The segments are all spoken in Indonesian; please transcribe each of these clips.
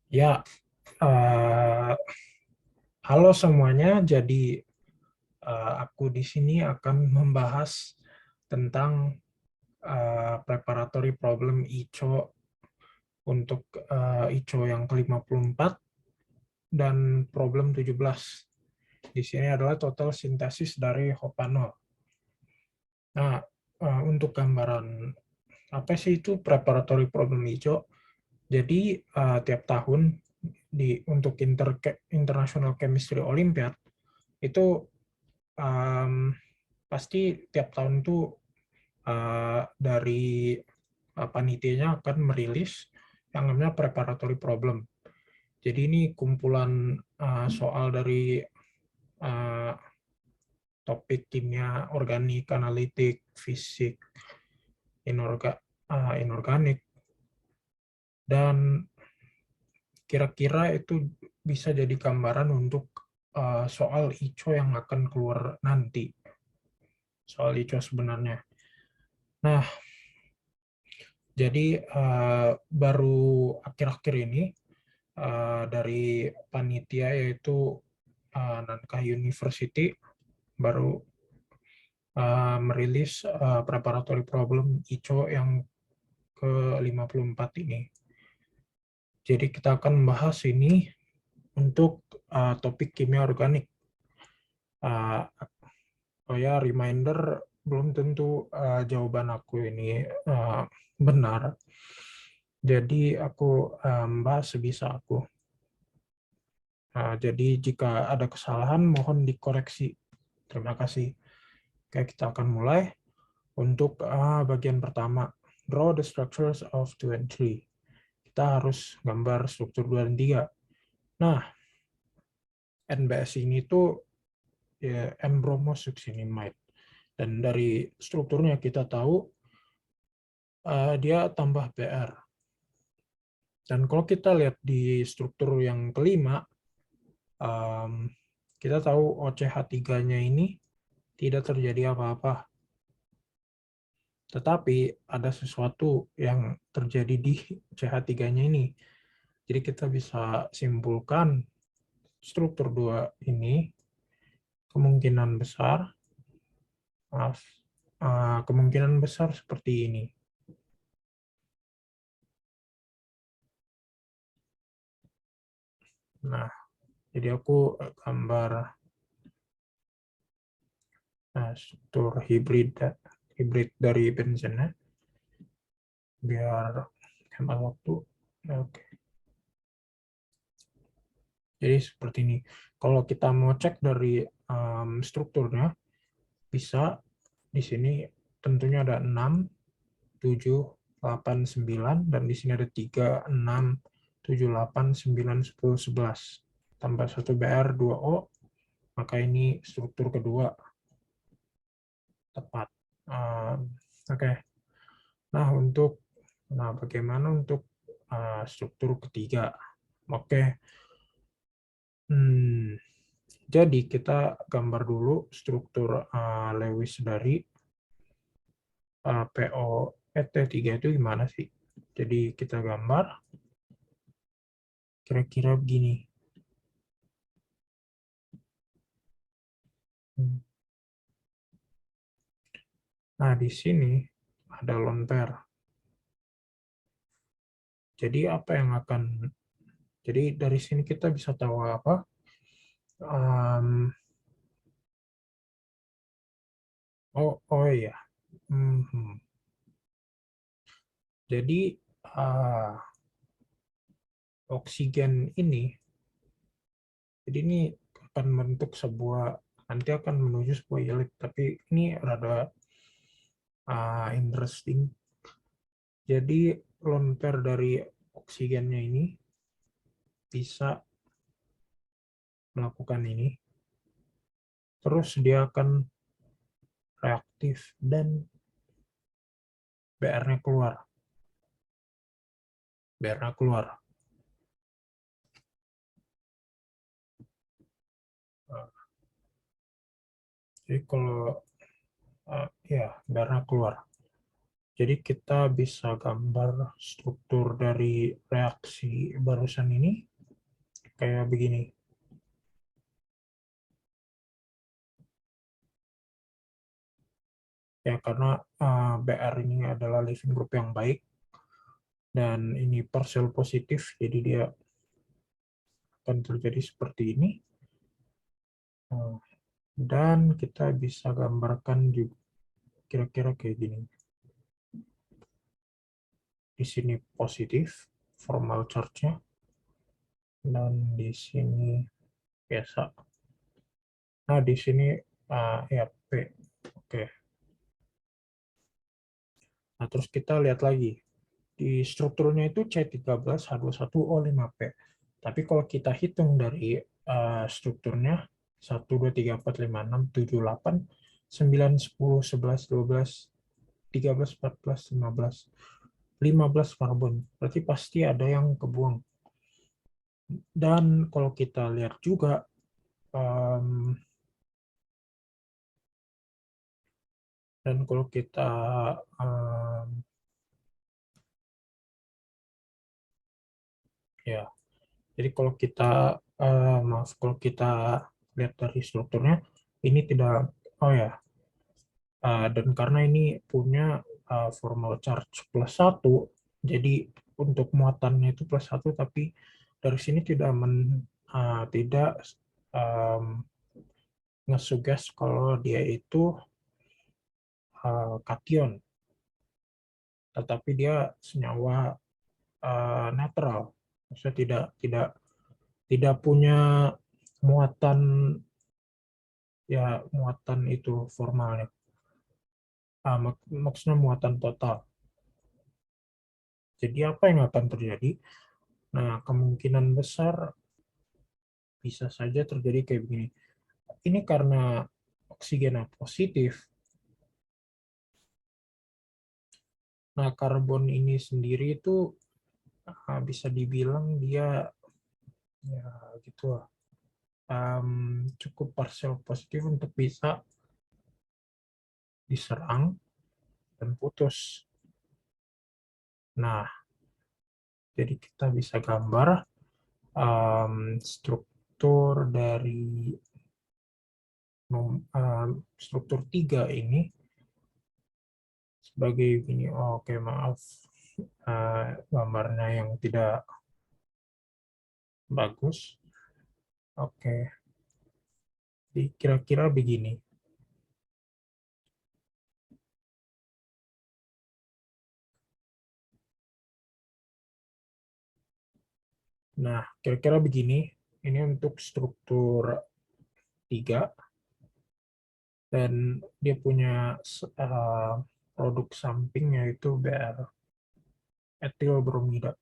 Ya, eh, halo semuanya. Jadi aku di sini akan membahas tentang preparatory problem ICO untuk ICO yang ke-54 dan problem 17. Di sini adalah total sintesis dari Hopanol. Nah, untuk gambaran apa sih itu preparatory problem ICO? Jadi tiap tahun untuk International Chemistry Olympiad itu pasti tiap tahun itu dari panitianya akan merilis yang namanya preparatory problem. Jadi ini kumpulan soal dari uh, topik kimia, organik, analitik, fisik, inorganik, dan kira-kira itu bisa jadi gambaran untuk soal ICO yang akan keluar nanti. Soal ICO sebenarnya. Nah, jadi baru akhir-akhir ini dari panitia yaitu Nankah University baru merilis preparatory problem ICO yang ke-54 ini. Jadi kita akan membahas ini untuk topik kimia organik. Ya reminder, belum tentu jawaban aku ini benar. Jadi aku bahas sebisa aku. Jadi jika ada kesalahan mohon dikoreksi. Terima kasih. Oke, kita akan mulai. Untuk bagian pertama, draw the structures of 2 and 3. Kita harus gambar struktur 2 dan 3. Nah, NBS ini tuh ya, N-bromosuccinimide. Dan dari strukturnya kita tahu dia tambah Br. Dan kalau kita lihat di struktur yang kelima, kita tahu OCH3-nya ini tidak terjadi apa-apa. Tetapi ada sesuatu yang terjadi di CH3-nya ini. Jadi kita bisa simpulkan struktur 2 ini kemungkinan besar, kemungkinan besar seperti ini. Nah, jadi aku gambar struktur hibrid dari benzennya biar hemat waktu. Oke. Jadi seperti ini. Kalau kita mau cek dari strukturnya, bisa di sini tentunya ada 6, 7, 8, 9, dan di sini ada 3, 6, 7, 8, 9, 10, 11. Tambah 1 BR, 2 O, maka ini struktur kedua tepat. Oke. Nah, bagaimana untuk struktur ketiga? Oke. Jadi kita gambar dulu struktur Lewis dari POET3 itu gimana sih? Jadi kita gambar kira-kira begini. Nah, di sini ada lone pair. Jadi apa yang akan, jadi dari sini kita bisa tahu apa? Oh ya. Jadi oksigen ini, jadi ini akan membentuk sebuah, nanti akan menuju sebuah elip, tapi ini rada interesting. Jadi lone pair dari oksigennya ini bisa melakukan ini, terus dia akan reaktif dan BR-nya keluar. BR-nya keluar. Jadi kalau ya BR-nya keluar. Jadi kita bisa gambar struktur dari reaksi barusan ini kayak begini. Ya, karena BR ini adalah leaving group yang baik, dan ini partial positif, jadi dia akan terjadi seperti ini. Dan kita bisa gambarkan juga kira-kira kayak gini. Di sini positif, formal charge-nya, dan di sini biasa. Nah, di sini ya P. Oke. Nah, terus kita lihat lagi. Di strukturnya itu C13H21O5P. Tapi kalau kita hitung dari strukturnya 1, 2, 3, 4, 5, 6, 7, 8, 9, 10, 11, 12, 13, 14, 15 karbon. Berarti pasti ada yang kebuang. Dan kalau kita lihat juga, dan kalau kita ya, jadi kalau kita maaf, kalau kita lihat dari strukturnya ini tidak, oh ya, dan karena ini punya formal charge +1, jadi untuk muatannya itu +1, tapi dari sini tidak ngesuggest kalau dia itu kation, tetapi dia senyawa netral, maksudnya tidak punya muatan, ya muatan itu formalnya, maksudnya muatan total. Jadi apa yang akan terjadi? Nah, kemungkinan besar bisa saja terjadi kayak begini. Ini karena oksigennya positif. Nah, karbon ini sendiri itu bisa dibilang dia ya gitu lah, cukup partial positif untuk bisa diserang dan putus. Nah, jadi kita bisa gambar struktur dari struktur 3 ini sebagai ini. Oke, maaf, gambarnya yang tidak bagus. Oke, kira-kira begini. Nah, kira-kira begini. Ini untuk struktur 3, dan dia punya produk samping yaitu Br etil bromida.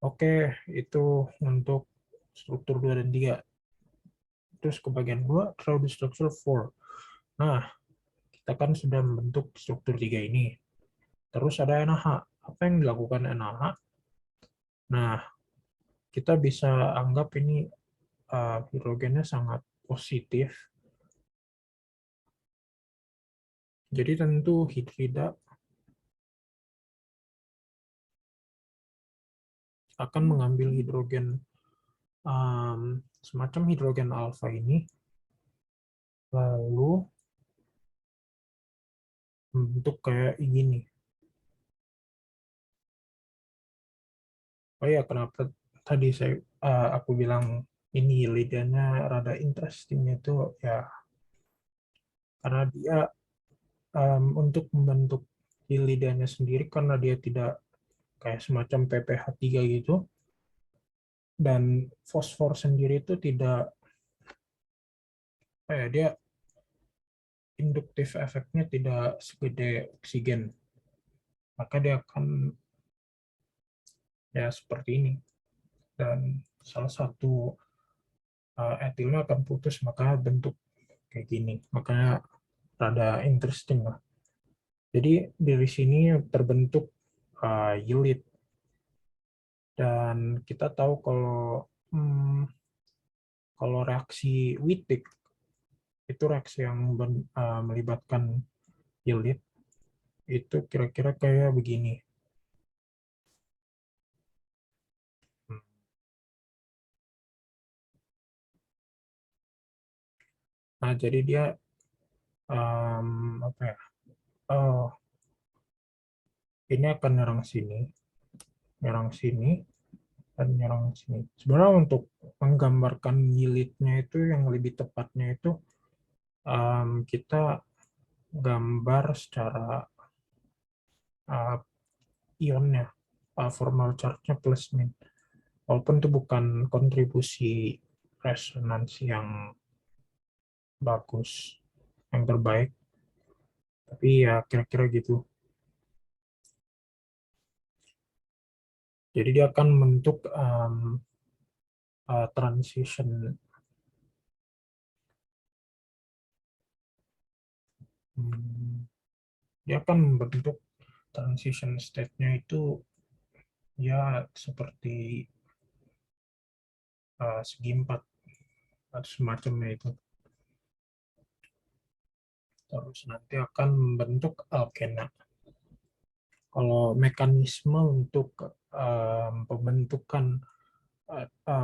Oke, itu untuk struktur 2 dan 3. Terus ke bagian 2, draw the structure 4. Nah, kita kan sudah membentuk struktur 3 ini. Terus ada NaH. Apa yang dilakukan NaH? Nah, kita bisa anggap ini hidrogennya sangat positif. Jadi tentu hidrida akan mengambil hidrogen, semacam hidrogen alfa ini, lalu membentuk kayak gini. Oh ya, kenapa tadi aku bilang ini lidahnya rada interesting itu ya, karena dia untuk membentuk lidahnya sendiri, karena dia tidak kayak semacam PPH3 gitu, dan fosfor sendiri itu tidak, dia induktif efeknya tidak segede oksigen, maka dia akan ya seperti ini, dan salah satu etilnya akan putus, maka bentuk kayak gini, makanya rada interesting lah. Jadi dari sini terbentuk yelid, dan kita tahu kalau reaksi Wittig itu reaksi yang melibatkan yelid, itu kira-kira kayak begini. Nah, jadi dia apa ya? Oh, ini akan nyerang sini, dan nyerang sini. Sebenarnya untuk menggambarkan yieldnya itu yang lebih tepatnya itu kita gambar secara ionnya, formal charge-nya plus min. Walaupun itu bukan kontribusi resonansi yang bagus, yang terbaik, tapi ya kira-kira gitu. Jadi dia akan membentuk transition, dia akan membentuk transition state-nya itu ya seperti segi empat atau semacamnya itu. Terus nanti akan membentuk alkena. Kalau mekanisme untuk pembentukan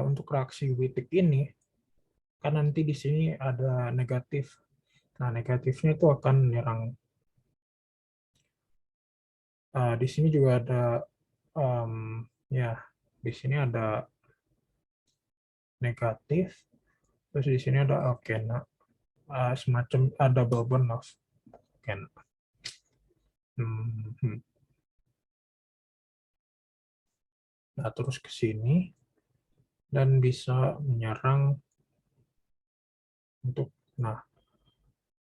untuk reaksi Wittig ini, kan nanti di sini ada negatif. Nah, negatifnya itu akan menyerang. Di sini juga ada, ya, di sini ada negatif, terus di sini ada alkena, semacam ada double bond of alkena. Nah, terus ke sini, dan bisa menyerang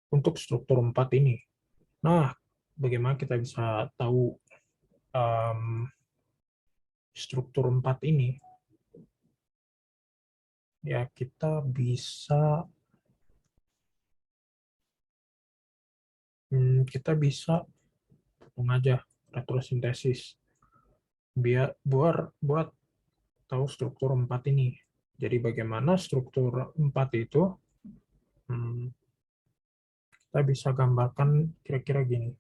untuk struktur 4 ini. Nah, bagaimana kita bisa tahu struktur 4 ini? Ya, kita bisa hitung aja retrosintesis buat tahu struktur 4 ini. Jadi bagaimana struktur 4 itu, kita bisa gambarkan kira-kira gini.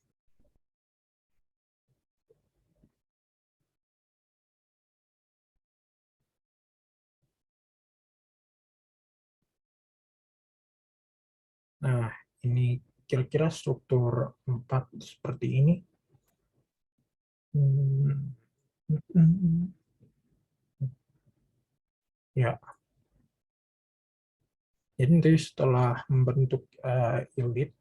Nah, ini kira-kira struktur 4 seperti ini. Ya, jadi nanti setelah membentuk yielded,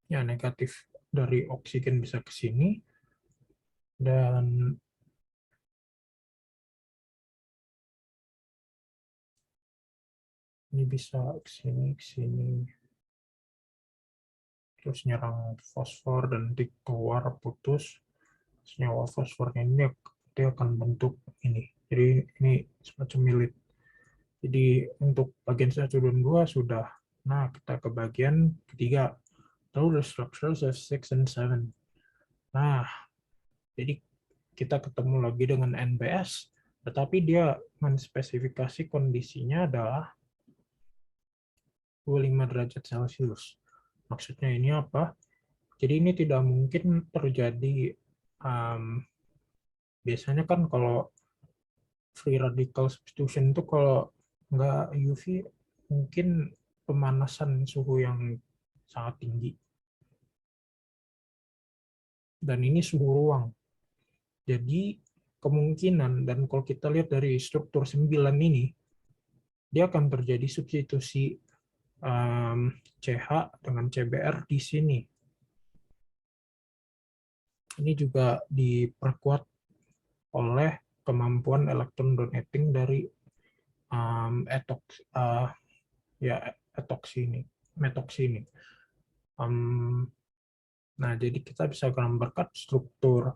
ya negatif dari oksigen bisa ke sini, dan ini bisa ke sini, terus nyerang fosfor dan nanti keluar putus. Senyawa fosfornya ini dia akan bentuk ini. Jadi ini semacam milit. Jadi untuk bagian 1 dan 2 sudah. Nah, kita ke bagian ketiga. Tahu the structures of 6 and 7. Nah, jadi kita ketemu lagi dengan NBS, tetapi dia menspesifikasi kondisinya adalah 25 derajat Celcius. Maksudnya ini apa? Jadi ini tidak mungkin terjadi, biasanya kan kalau free radical substitution itu kalau nggak UV mungkin pemanasan suhu yang sangat tinggi. Dan ini suhu ruang. Jadi kemungkinan, dan kalau kita lihat dari struktur 9 ini, dia akan terjadi substitusi CH dengan CBr di sini. Ini juga diperkuat oleh kemampuan elektron donating dari metoksi ini. Nah, jadi kita bisa gambarkan struktur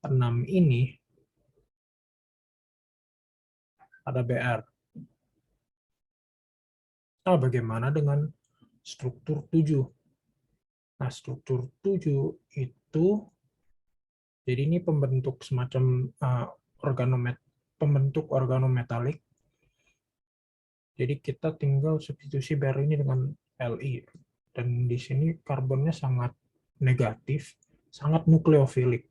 6 ini ada Br. Nah, bagaimana dengan struktur 7? Nah, struktur 7 itu, jadi ini pembentuk semacam pembentuk organometalik. Jadi kita tinggal substitusi Br ini dengan Li. Dan di sini karbonnya sangat negatif, sangat nukleofilik.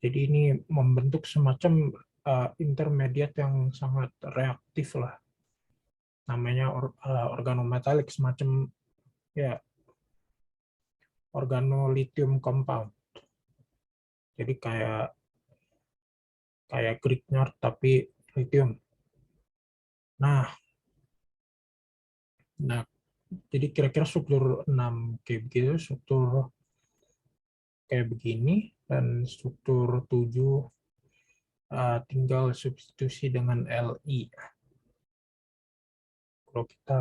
Jadi ini membentuk semacam intermediate yang sangat reaktif lah. Namanya organometalik, semacam ya organolithium compound. Jadi kayak Grignard tapi lithium. Nah, jadi kira-kira struktur 6 kayak begitu, struktur kayak begini, dan struktur 7 tinggal substitusi dengan Li. Kalau kita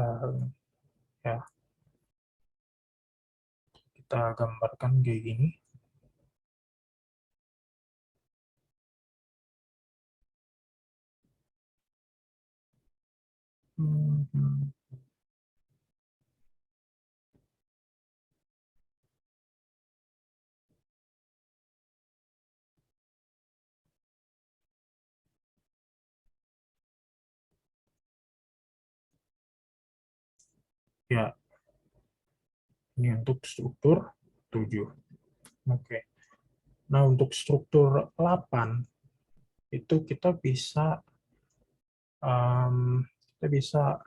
gambarkan kayak gini. Ya, ini untuk struktur 7. Oke. Nah, untuk struktur 8 itu kita bisa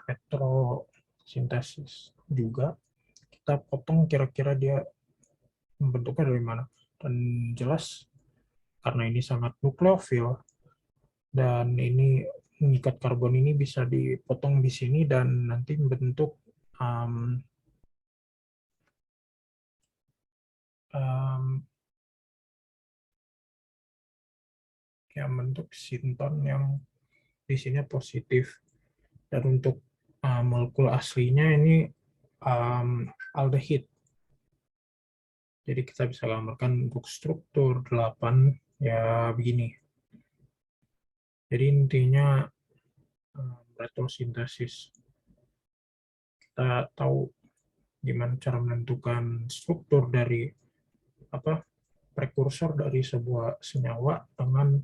retrosintesis juga. Kita potong kira-kira dia bentuknya dari mana. Dan jelas karena ini sangat nukleofil dan ini mengikat karbon, ini bisa dipotong di sini dan nanti membentuk bentuk sinton yang di sini positif. Dan untuk molekul aslinya ini aldehid. Jadi kita bisa gambarkan untuk struktur 8 ya begini. Jadi intinya retrosintesis. Kita tahu gimana cara menentukan struktur dari prekursor dari sebuah senyawa dengan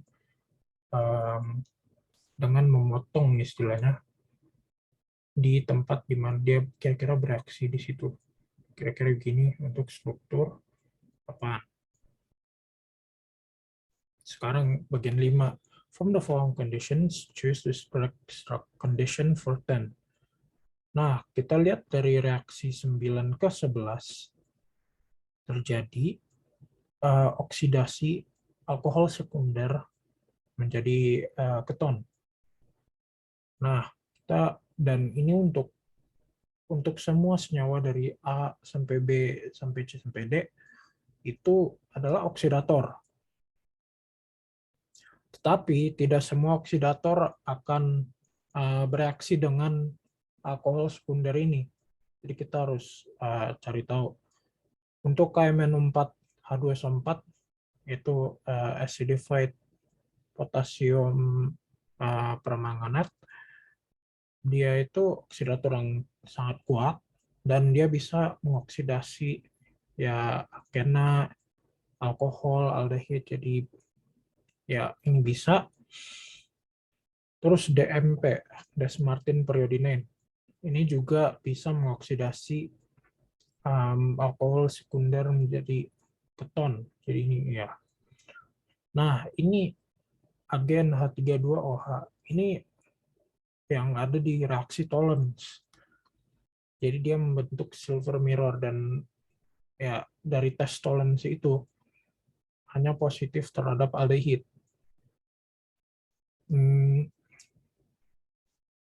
memotong istilahnya di tempat di mana dia kira-kira bereaksi di situ. Kira-kira begini untuk struktur apa. Sekarang bagian 5. From the following conditions, choose the struct condition for 10. Nah, kita lihat dari reaksi 9 ke 11 terjadi oksidasi alkohol sekunder menjadi keton. Nah, dan ini untuk semua senyawa dari A sampai B sampai C sampai D itu adalah oksidator. Tetapi tidak semua oksidator akan bereaksi dengan alkohol sekunder ini. Jadi kita harus cari tahu. Untuk KMNO4H2SO4 itu acidified potassium permanganat, dia itu oksidator yang sangat kuat dan dia bisa mengoksidasi ya alkena, alkohol, aldehid. Jadi ya ini bisa. Terus DMP, desmartin periodinane, ini juga bisa mengoksidasi alkohol sekunder menjadi keton. Jadi ini ya. Nah, ini agen H32OH. Ini yang ada di reaksi Tollens. Jadi dia membentuk silver mirror dan ya dari tes Tollens itu hanya positif terhadap aldehid.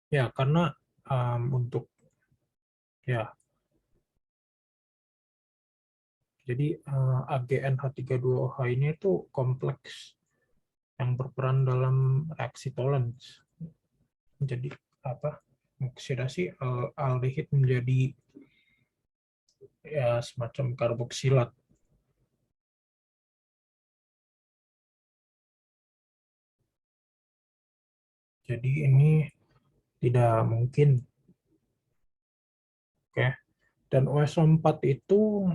Ya, karena untuk ya jadi AgNH32OH ini itu kompleks yang berperan dalam reaksi Tollens. Jadi oksidasi aldehid menjadi ya semacam karboksilat. Jadi ini tidak mungkin. Oke. Dan OSO4 itu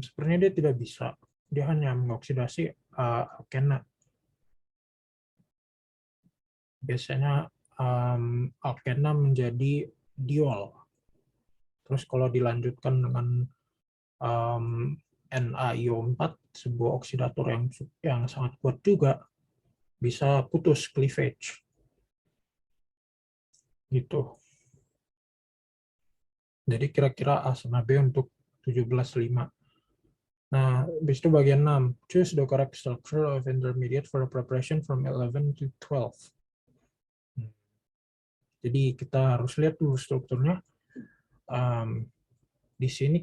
sebenarnya dia tidak bisa. Dia hanya mengoksidasi alkena. Biasanya alkena menjadi diol. Terus kalau dilanjutkan dengan NaIO4, sebuah oksidator yang sangat kuat juga, bisa putus cleavage. Gitu. Jadi kira-kira A sama B untuk 17,5. Nah, habis itu bagian 6. Choose the correct structure of intermediate for preparation from 11 to 12. Jadi kita harus lihat dulu strukturnya. Di sini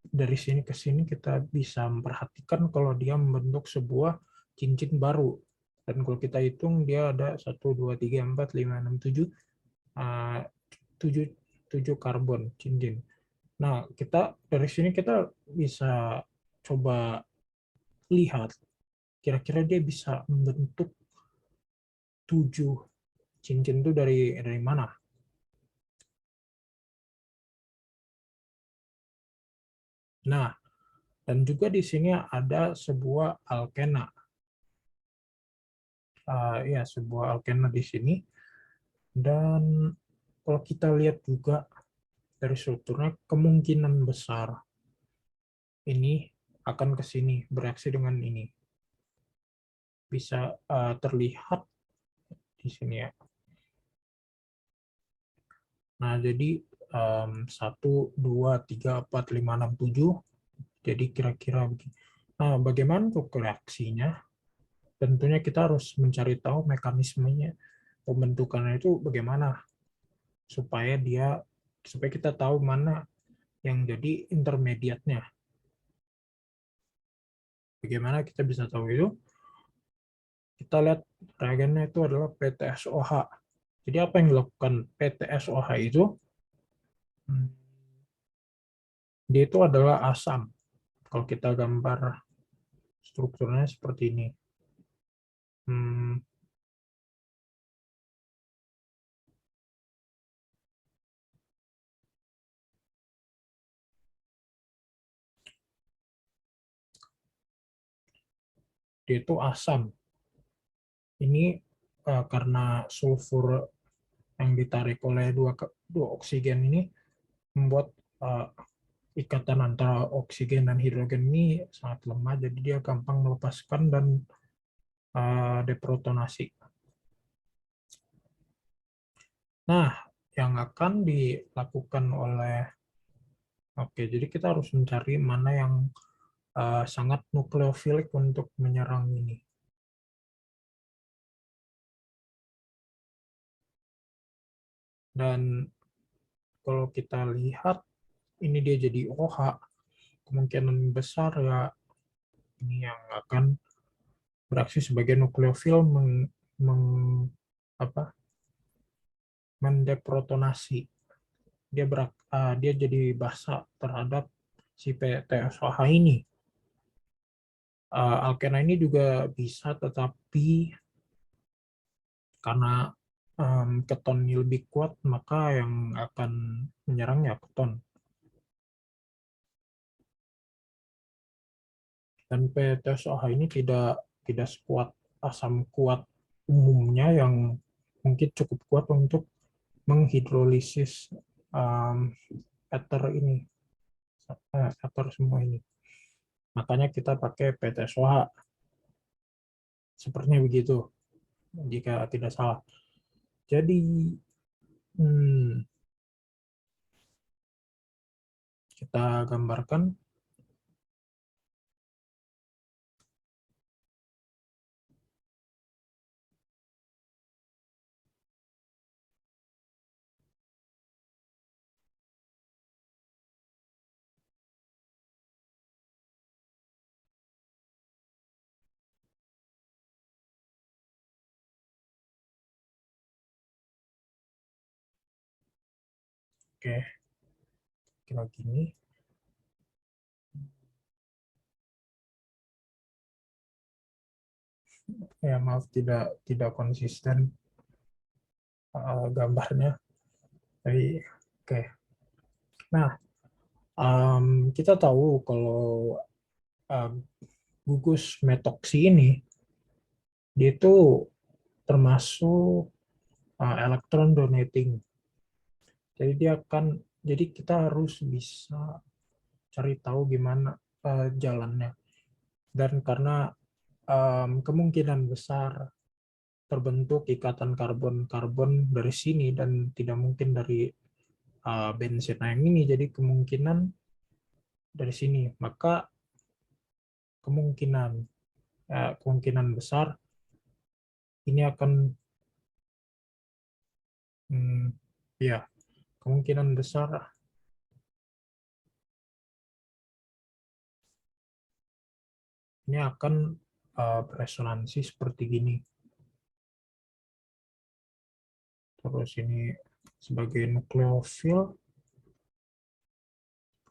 dari sini ke sini kita bisa memperhatikan kalau dia membentuk sebuah cincin baru. Dan kalau kita hitung dia ada 1, 2, 3, 4, 5, 6, 7, 7 karbon cincin. Nah, dari sini kita bisa coba lihat kira-kira dia bisa membentuk 7 cincin itu dari mana. Nah, dan juga di sini ada sebuah alkena. Ya, sebuah alkena di sini. Dan kalau kita lihat juga dari strukturnya, kemungkinan besar ini akan ke sini, bereaksi dengan ini. Bisa terlihat di sini ya. Nah, jadi 1, 2, 3, 4, 5, 6, 7. Jadi kira-kira begini. Nah, bagaimana untuk reaksinya? Tentunya kita harus mencari tahu mekanismenya, pembentukannya itu bagaimana, supaya kita tahu mana yang jadi intermediate-nya. Bagaimana kita bisa tahu itu? Kita lihat reagennya itu adalah PTSOH. Jadi apa yang dilakukan PTSOH itu? Dia itu adalah asam. Kalau kita gambar strukturnya seperti ini. Dia itu asam. Ini karena sulfur yang ditarik oleh dua oksigen ini membuat ikatan antara oksigen dan hidrogen ini sangat lemah, jadi dia gampang melepaskan dan deprotonasi. Nah, yang akan dilakukan jadi kita harus mencari mana yang sangat nukleofilik untuk menyerang ini. Dan kalau kita lihat, ini dia jadi OH, kemungkinan besar ya ini yang akan beraksi sebagai nukleofil mendeprotonasi. Dia jadi basa terhadap si PTSOH ini. Alkena ini juga bisa, tetapi karena keton ini lebih kuat, maka yang akan menyerang ya keton. Dan PTSOH ini tidak sekuat asam kuat umumnya yang mungkin cukup kuat untuk menghidrolisis ether ini, ether semua ini. Makanya kita pakai PTSOH. Sepertinya begitu, jika tidak salah. Jadi, kita gambarkan. Oke, kira gini. Ya, maaf tidak konsisten gambarnya. Tapi oke. Nah, kita tahu kalau gugus metoksi ini dia itu termasuk electron donating. Jadi kita harus bisa cari tahu gimana jalannya. Dan karena kemungkinan besar terbentuk ikatan karbon-karbon dari sini dan tidak mungkin dari bensin yang ini, jadi kemungkinan dari sini. Maka kemungkinan besar ini akan ya kemungkinan besar ini akan beresonansi seperti gini. Terus ini sebagai nukleofil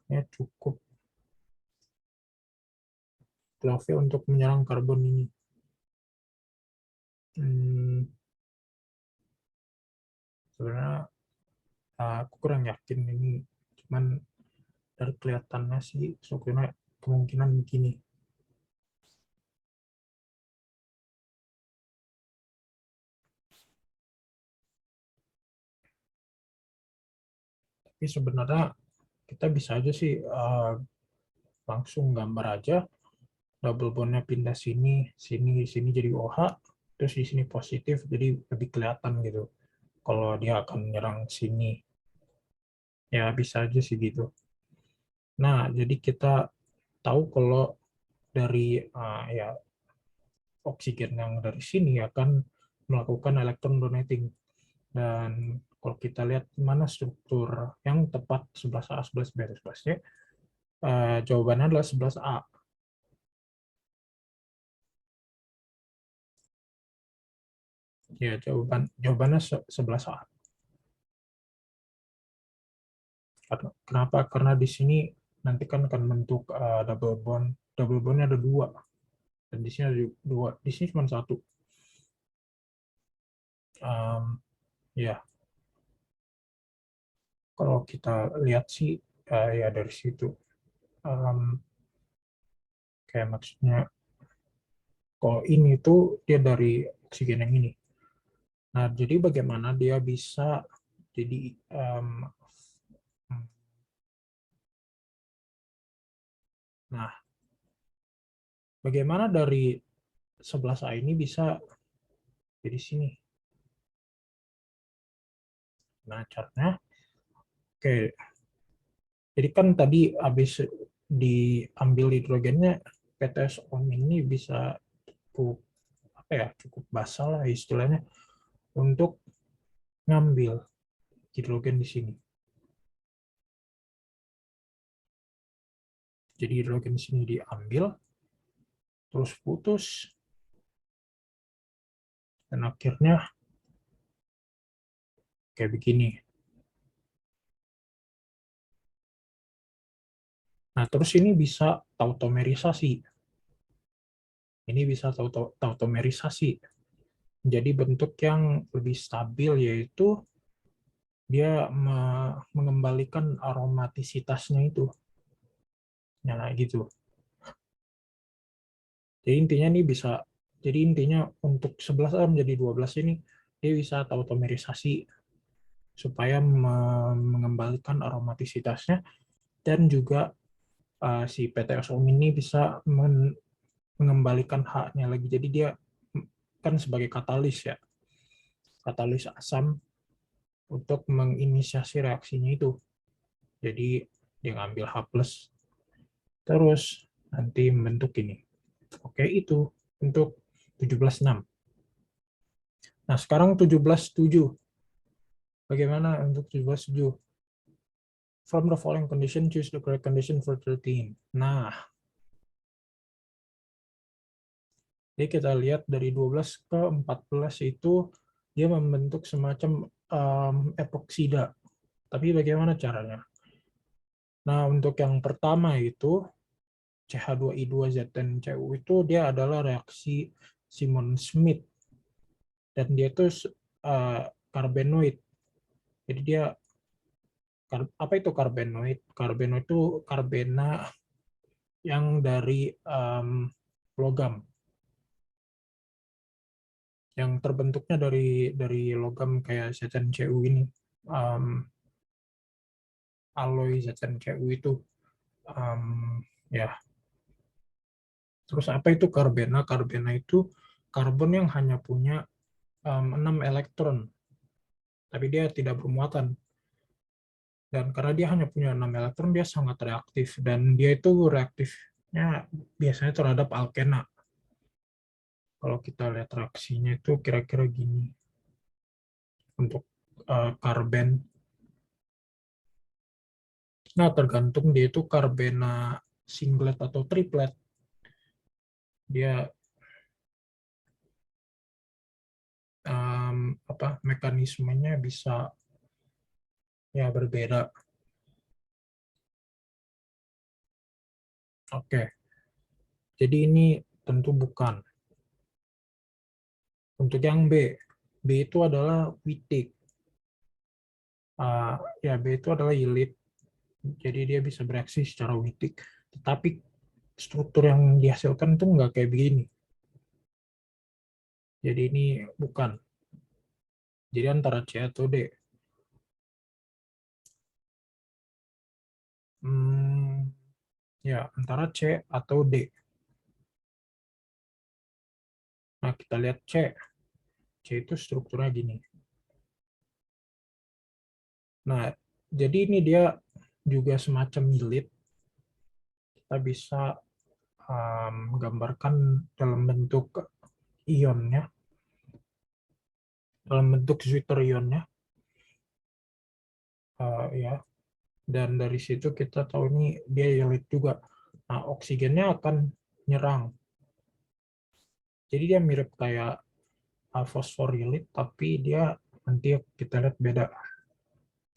ya cukup nukleofil untuk menyerang karbon ini. Sebenarnya aku kurang yakin ini, cuman dari kelihatannya sih sebenarnya kemungkinan begini. Tapi sebenarnya kita bisa aja sih langsung gambar aja, double bondnya pindah sini, sini jadi OH, terus di sini positif, jadi lebih kelihatan gitu kalau dia akan menyerang sini. Ya bisa aja sih gitu. Nah, jadi kita tahu kalau dari ya oksigen yang dari sini akan melakukan electron donating. Dan kalau kita lihat mana struktur yang tepat 11A, 11B, 11C, jawabannya adalah 11A. Ya, jawabannya 11A. Kenapa? Karena di sini nanti kan akan bentuk double bond. Double bondnya ada 2. Dan di sini ada 2. Di sini cuma 1. Ya, kalau kita lihat sih, ya dari situ. Kayak maksudnya, kalau ini tuh dia dari oksigen yang ini. Nah, jadi bagaimana dia bisa jadi nah, bagaimana dari 11A ini bisa jadi sini? Nah, caranya, oke. Jadi kan tadi habis diambil hidrogennya, PTSO ini bisa cukup cukup basal lah istilahnya untuk ngambil hidrogen di sini. Jadi hidrogen di sini diambil, terus putus, dan akhirnya kayak begini. Nah, terus ini bisa tautomerisasi. Ini bisa tautomerisasi. Jadi bentuk yang lebih stabil, yaitu dia mengembalikan aromatisitasnya itu. Nah, gitu. Jadi intinya ini bisa, jadi intinya untuk 11A menjadi 12 ini, dia bisa tautomerisasi supaya mengembalikan aromatisitasnya, dan juga si PTSO ini bisa mengembalikan H-nya lagi. Jadi dia kan sebagai katalis ya, katalis asam untuk menginisiasi reaksinya itu. Jadi dia ngambil H+, terus nanti membentuk ini. Oke, itu untuk 17,6. Nah, sekarang 17,7. Bagaimana untuk 17,7? From the following condition, choose the correct condition for 13. Nah, jadi kita lihat dari 12 ke 14 itu dia membentuk semacam epoksida. Tapi bagaimana caranya? Nah, untuk yang pertama itu CH2I2ZNCU itu dia adalah reaksi Simon-Smith, dan dia itu karbenoid. Jadi dia apa itu karbenoid? Karbenoid itu karbena yang dari logam. yang terbentuknya dari logam kayak ZnCu ini, alloy ZnCu itu, ya. Terus apa itu karbena? Karbena itu karbon yang hanya punya 6 elektron, tapi dia tidak bermuatan. Dan karena dia hanya punya 6 elektron, dia sangat reaktif. Dan dia itu reaktifnya biasanya terhadap alkena. Kalau kita lihat reaksinya itu kira-kira gini. Untuk karben. Nah, tergantung dia itu karbena singlet atau triplet. Dia mekanismenya bisa ya berbeda. Oke, jadi ini tentu bukan. Untuk yang B, B itu adalah Wittig. Ya, B itu adalah Yelid. Jadi dia bisa bereaksi secara Wittig. Tetapi struktur yang dihasilkan itu nggak kayak begini. Jadi ini bukan. Jadi antara C atau D. Ya, antara C atau D. Nah, kita lihat C. C itu strukturnya gini. Nah, jadi ini dia juga semacam Yelid. Kita bisa gambarkan dalam bentuk ionnya, dalam bentuk Zwitter ionnya, ya. Dan dari situ kita tahu ini dia Yelid juga. Nah, oksigennya akan nyerang. Jadi dia mirip kayak fosfor Yelid, tapi dia nanti kita lihat beda.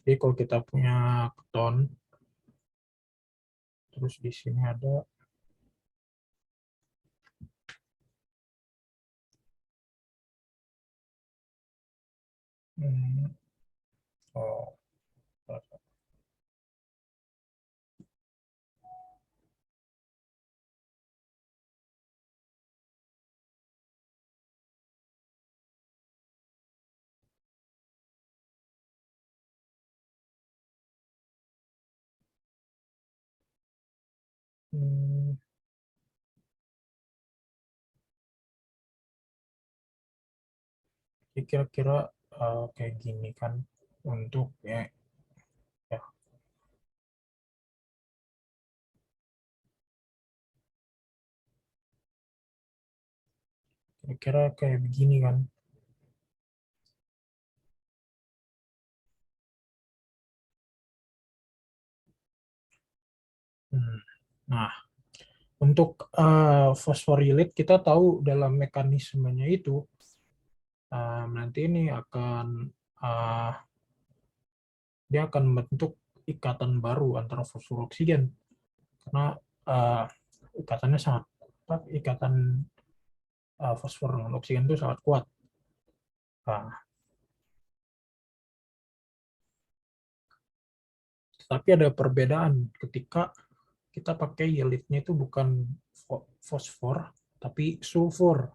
Jadi kalau kita punya keton, terus di sini ada oh, kira-kira kayak gini kan untuk ya kira-kira kayak begini kan. Nah, untuk fosforilit kita tahu dalam mekanismenya itu nanti ini akan uh, dia akan membentuk ikatan baru antara fosfor oksigen karena uh, ikatannya sangat ikatan fosfor dengan oksigen itu sangat kuat. Nah, tapi ada perbedaan ketika kita pakai yelitnya itu bukan fosfor tapi sulfur.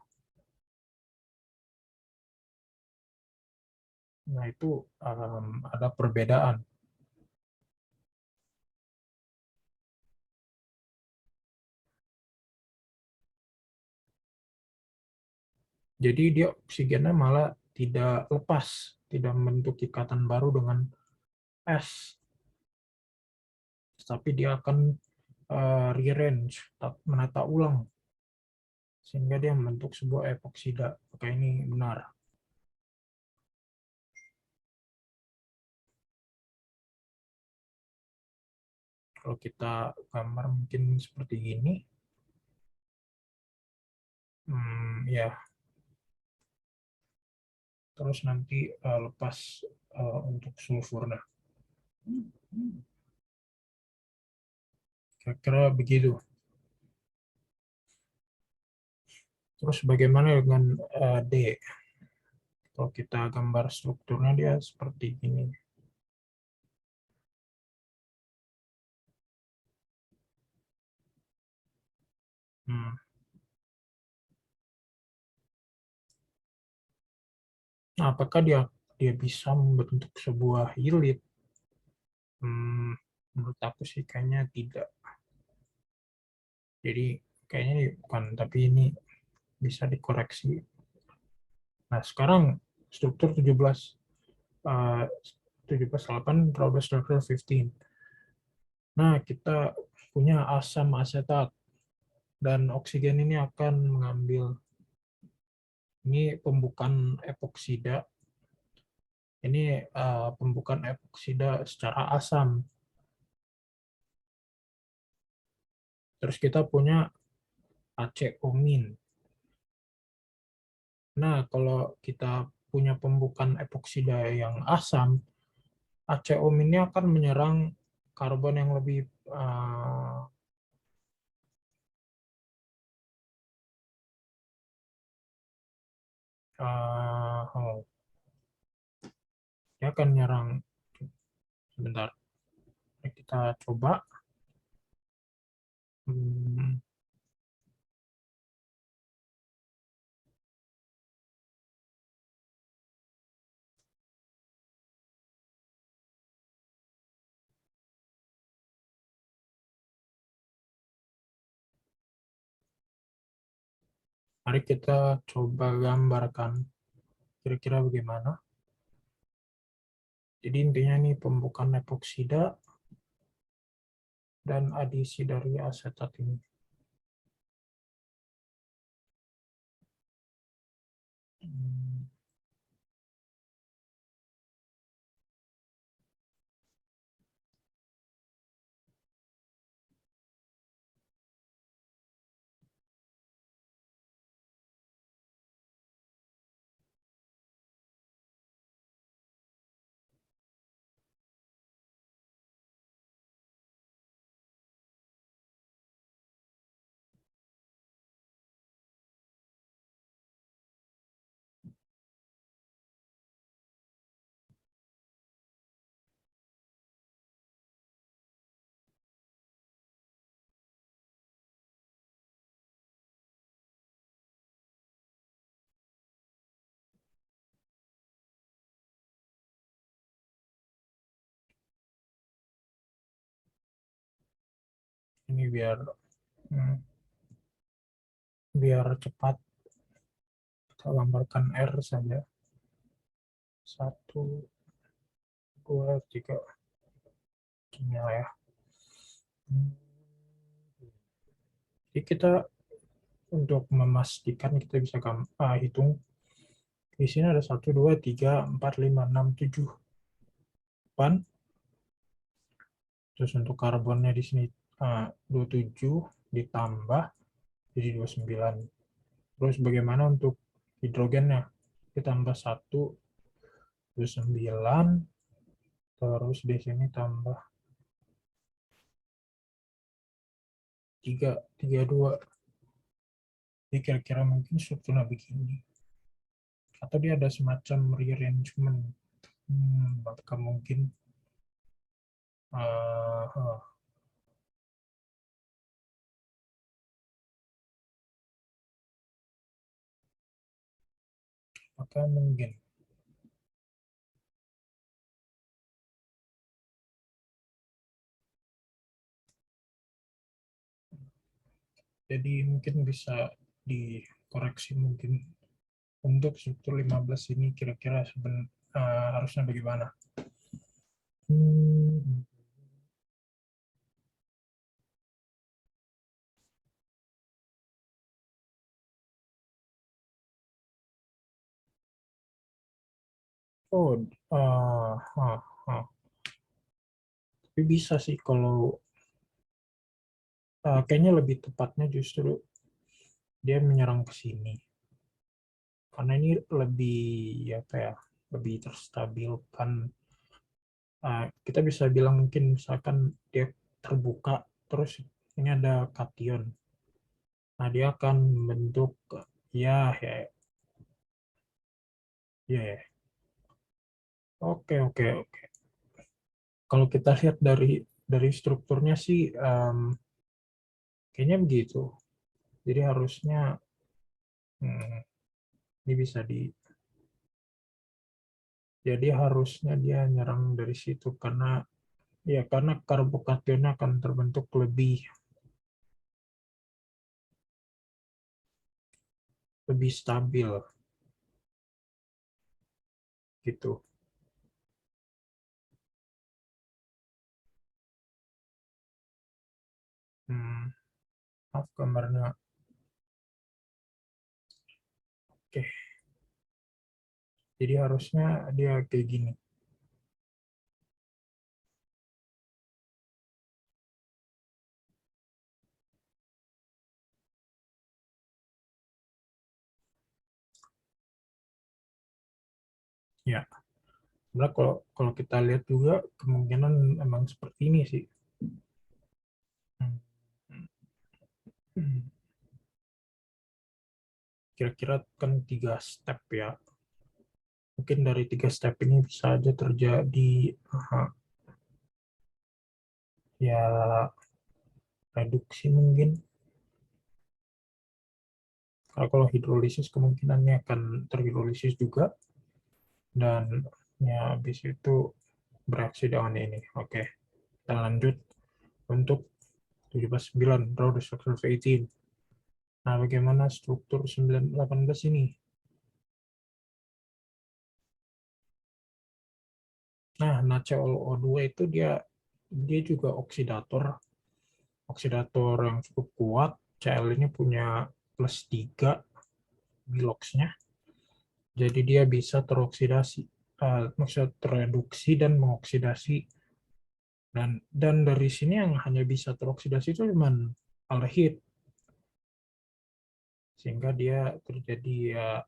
Nah, itu ada perbedaan. Jadi dia oksigennya malah tidak lepas, tidak membentuk ikatan baru dengan es, tapi dia akan rearrange, menata ulang, sehingga dia membentuk sebuah epoksida. Oke, ini benar. Kalau kita gambar mungkin seperti ini, ya. Terus nanti lepas untuk sulfur. Nah, kira-kira begitu. Terus bagaimana dengan D? Kalau kita gambar strukturnya dia seperti ini. Hmm. Nah, apakah dia bisa membentuk sebuah yield? Menurut aku sih kayaknya tidak. Jadi kayaknya ini bukan, tapi ini bisa dikoreksi. Nah, sekarang struktur 17, 17-8 Raw Structure 15. Nah, kita punya asam asetat dan oksigen ini akan mengambil, ini pembukaan epoksida. Ini pembukaan epoksida secara asam. Terus kita punya aceomin. Nah, kalau kita punya pembukaan epoksida yang asam, aceomin ini akan menyerang karbon yang lebih dia akan menyerang, sebentar, kita coba. Mari kita coba gambarkan kira-kira bagaimana. Jadi intinya nih pembukaan epoksida dan adisi dari asetat ini. Ini biar cepat kita gambarkan R saja. 1, 2, 3. Ini ya. Jadi kita untuk memastikan kita bisa hitung. Di sini ada 1, 2, 3, 4, 5, 6, 7. 8. Terus untuk karbonnya di sini 27 ditambah jadi 29. Terus bagaimana untuk hidrogennya? Kita tambah 1, 29, terus di sini tambah 3, 32. Jadi kira-kira mungkin strukturnya begini. Atau dia ada semacam rearrangement. Maka mungkin maka mungkin jadi mungkin bisa dikoreksi mungkin untuk struktur 15 ini kira-kira harusnya bagaimana. Oh, tapi bisa sih kalau kayaknya lebih tepatnya justru dia menyerang ke sini. Karena ini lebih apa ya, lebih terstabilkan. Kita bisa bilang mungkin misalkan dia terbuka terus ini ada kation. Nah, dia akan membentuk ya ya ya. Ya. Oke, oke, oke. Kalau kita lihat dari strukturnya sih kayaknya begitu. Jadi harusnya ini bisa Jadi harusnya dia nyerang dari situ karena karbokationnya akan terbentuk lebih stabil gitu. Maaf gambarnya. Oke. Jadi harusnya dia kayak gini. Ya, sebenarnya kalau kita lihat juga kemungkinan emang seperti ini sih. Kira-kira kan 3 step ya. Mungkin dari 3 step ini bisa aja terjadi ya reduksi mungkin. Karena kalau hidrolisis kemungkinannya akan terhidrolisis juga. Dan ya habis itu bereaksi dengan ini. Oke, kita lanjut untuk 17.9, draw the structure of 18. Nah, bagaimana struktur 18 ini? Nah, NaClO2 itu dia juga oksidator yang cukup kuat. Cl ini punya +3 biloxnya. Jadi dia bisa teroksidasi, maksudnya tereduksi dan mengoksidasi. Dan dari sini yang hanya bisa teroksidasi itu cuma aldehid. Sehingga dia terjadi ya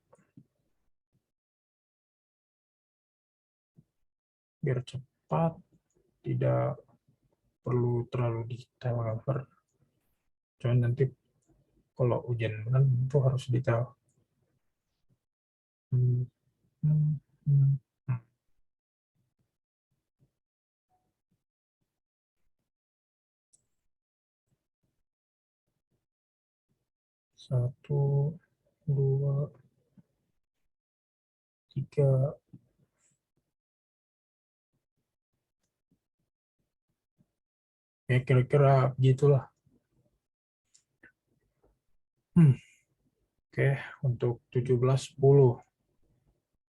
biar cepat, tidak perlu terlalu detail gambar. Cuman nanti kalau ujian benar itu harus detail. Hmm, hmm, hmm, hmm. Satu, dua, tiga. Ya kira-kira begitulah. Oke, untuk 17.10.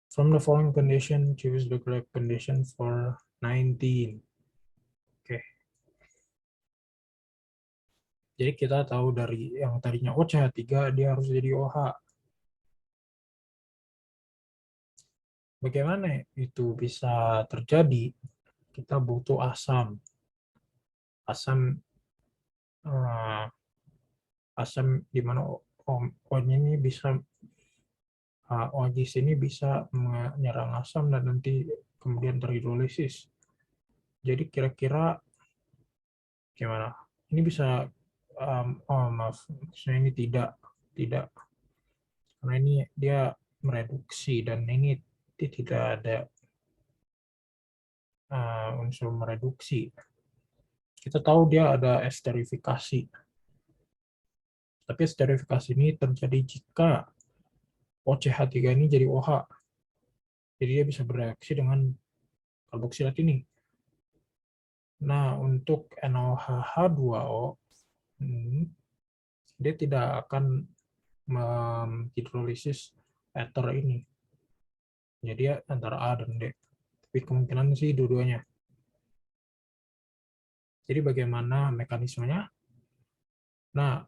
From the following condition, choose the correct condition for 19. Oke. Jadi kita tahu dari yang tadinya OCH3, dia harus jadi OH. Bagaimana itu bisa terjadi? Kita butuh asam. Asam eh, asam di mana O-nya ini bisa OH ini bisa menyerang asam dan nanti kemudian terhidrolisis. Jadi kira-kira gimana? Ini bisa maaf, maksudnya ini tidak karena ini dia mereduksi dan ini tidak ada unsur mereduksi. Kita tahu dia ada esterifikasi. Tapi esterifikasi ini terjadi jika OCH3 ini jadi OH. Jadi dia bisa bereaksi dengan karboksilat ini. Nah, untuk NOHH2O, dia tidak akan menghidrolisis ether ini. Jadi ya antara A dan D. Tapi kemungkinan sih dua-duanya. Jadi bagaimana mekanismenya? Nah,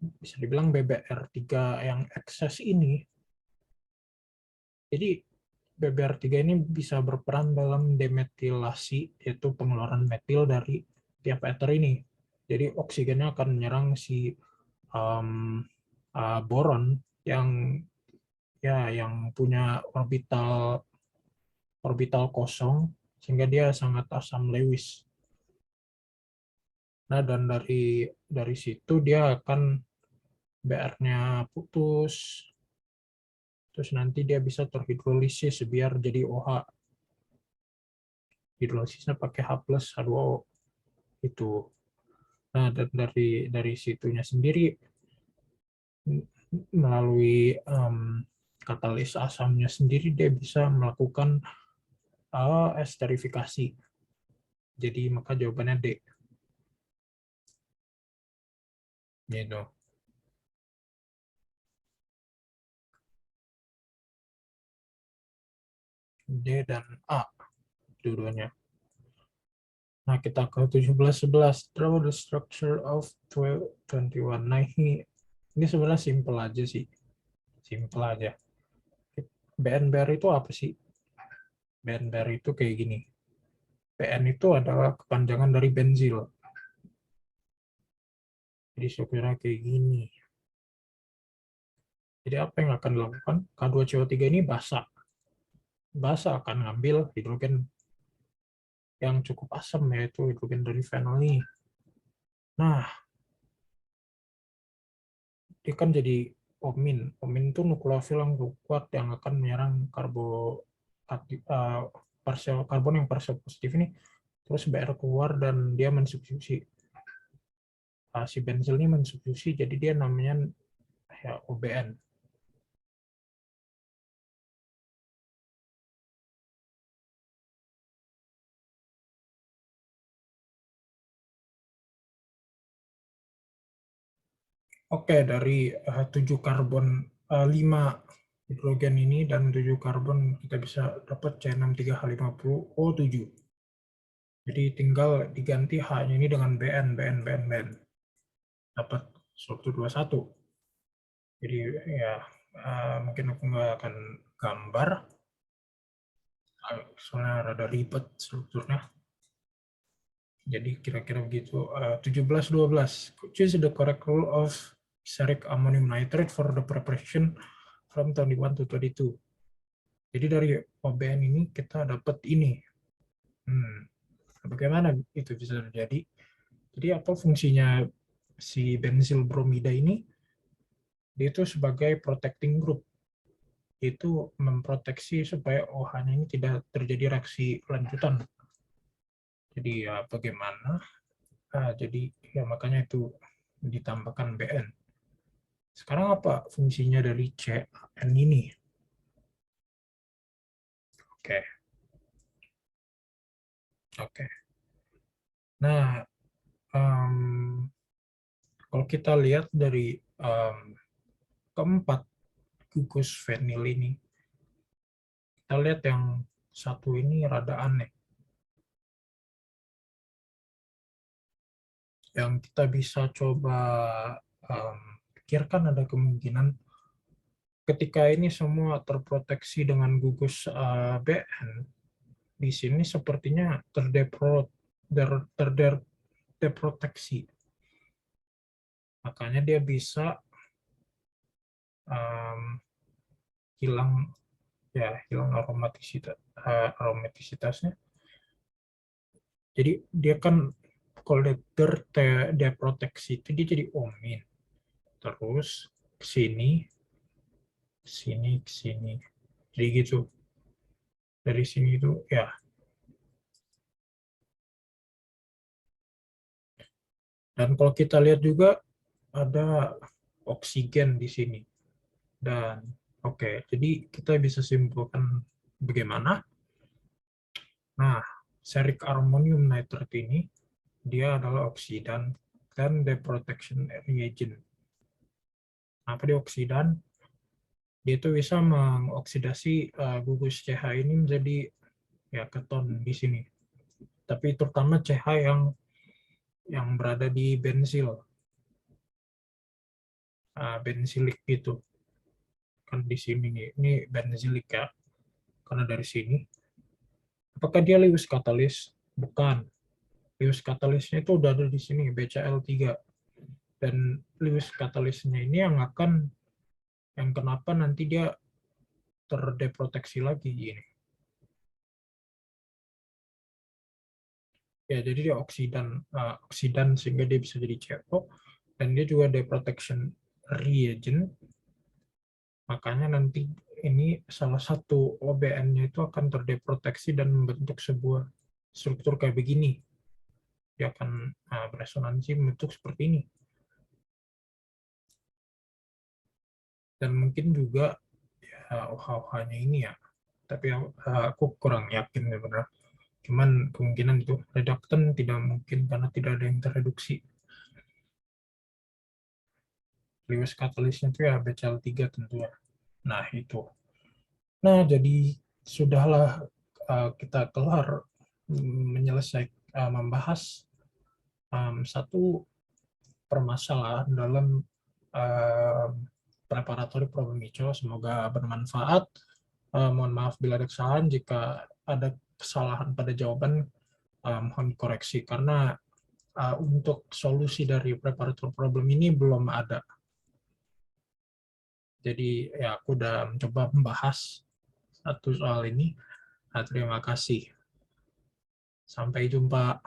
bisa dibilang BBR3 yang ekses ini, jadi BBR3 ini bisa berperan dalam demetilasi, yaitu pengeluaran metil dari tiap ether ini. Jadi oksigennya akan menyerang si boron yang punya orbital kosong, sehingga dia sangat asam Lewis. Nah, dan dari situ dia akan BR-nya putus, terus nanti dia bisa terhidrolisis biar jadi OH. Hidrolisisnya pakai H plus H2O itu. Nah, dan dari situnya sendiri melalui katalis asamnya sendiri dia bisa melakukan esterifikasi. Jadi maka jawabannya D. Gitu. D dan A dua-duanya. Nah, kita ke 17-11. Draw the structure of 21. Nah, ini sebenarnya simple aja sih. Simple aja. BNBR itu apa sih? BNBR itu kayak gini. PN itu adalah kepanjangan dari benzil. Jadi strukturnya kayak gini. Jadi apa yang akan dilakukan? K2CO3 ini basa. Basa akan ngambil hidrogen yang cukup asam, yaitu hidrogen dari fenol ini. Nah, dia kan jadi omin. Omin itu nukleofil yang kuat yang akan menyerang partial karbon yang partial positif ini. Terus Br keluar dan dia mensubstitusi. Si benzil ini mensubstitusi, jadi dia namanya ya, OBN. Oke, dari 7 karbon 5 hidrogen ini dan 7 karbon kita bisa dapat C63H50O7. Jadi tinggal diganti H-nya ini dengan BN. Dapat struktur 21. Jadi ya mungkin aku nggak akan gambar, soalnya rada ribet strukturnya. Jadi kira-kira begitu. 17-12. Choose the correct rule of steric ammonium nitrate for the preparation from 21 to 22. Jadi dari OBN ini kita dapat ini. Bagaimana itu bisa terjadi? Jadi apa fungsinya si benzil bromida ini? Dia itu sebagai protecting group. Itu memproteksi supaya OH-nya ini tidak terjadi reaksi lanjutan. Jadi ya bagaimana? Jadi ya makanya itu ditambahkan BN. Sekarang apa fungsinya dari CN ini? Oke. Oke. Nah, kalau kita lihat dari keempat gugus fenil ini, kita lihat yang satu ini rada aneh. Yang kita bisa coba pikirkan ada kemungkinan ketika ini semua terproteksi dengan gugus BN, di sini sepertinya terdeproteksi. Makanya dia bisa hilang aromatisitasnya. Jadi dia kan kalau deproteksi itu dia jadi omin. Terus ke sini, ke sini. Jadi gitu. Dari sini itu ya. Dan kalau kita lihat juga ada oksigen di sini. Dan oke, jadi kita bisa simpulkan bagaimana. Nah, steric ammonium nitrate ini dia adalah oksidan dan deprotection reagent. Apa dia oksidan? Dia itu bisa mengoksidasi gugus CH ini menjadi ya keton di sini. Tapi terutama CH yang berada di benzil, benzilik gitu. Kan di sini nih, ini benzilik ya. Karena dari sini. Apakah dia Lewis katalis? Bukan. Lewis katalisnya itu udah ada di sini, BCl3. Dan Lewis katalisnya ini yang kenapa nanti dia terdeproteksi lagi ini. Ya, jadi dia oksidan sehingga dia bisa jadi CO, dan dia juga deprotection reagent. Makanya nanti ini salah satu OBN-nya itu akan terdeproteksi dan membentuk sebuah struktur kayak begini. Dia akan beresonansi membentuk seperti ini. Dan mungkin juga ya, OH-OH-nya ini ya tapi aku kurang yakin sebenarnya. Cuman kemungkinan itu reductant tidak mungkin karena tidak ada yang terreduksi. Lewis catalyst-nya itu ya BCl3 tentunya. Nah, itu. Nah, jadi sudahlah kita kelar menyelesaikan membahas satu permasalahan dalam preparatory problem ICO. Semoga bermanfaat. Mohon maaf bila ada kesalahan. Jika ada kesalahan pada jawaban, mohon dikoreksi. Karena untuk solusi dari preparator problem ini belum ada. Jadi ya aku udah mencoba membahas satu soal ini. Nah, terima kasih. Sampai jumpa.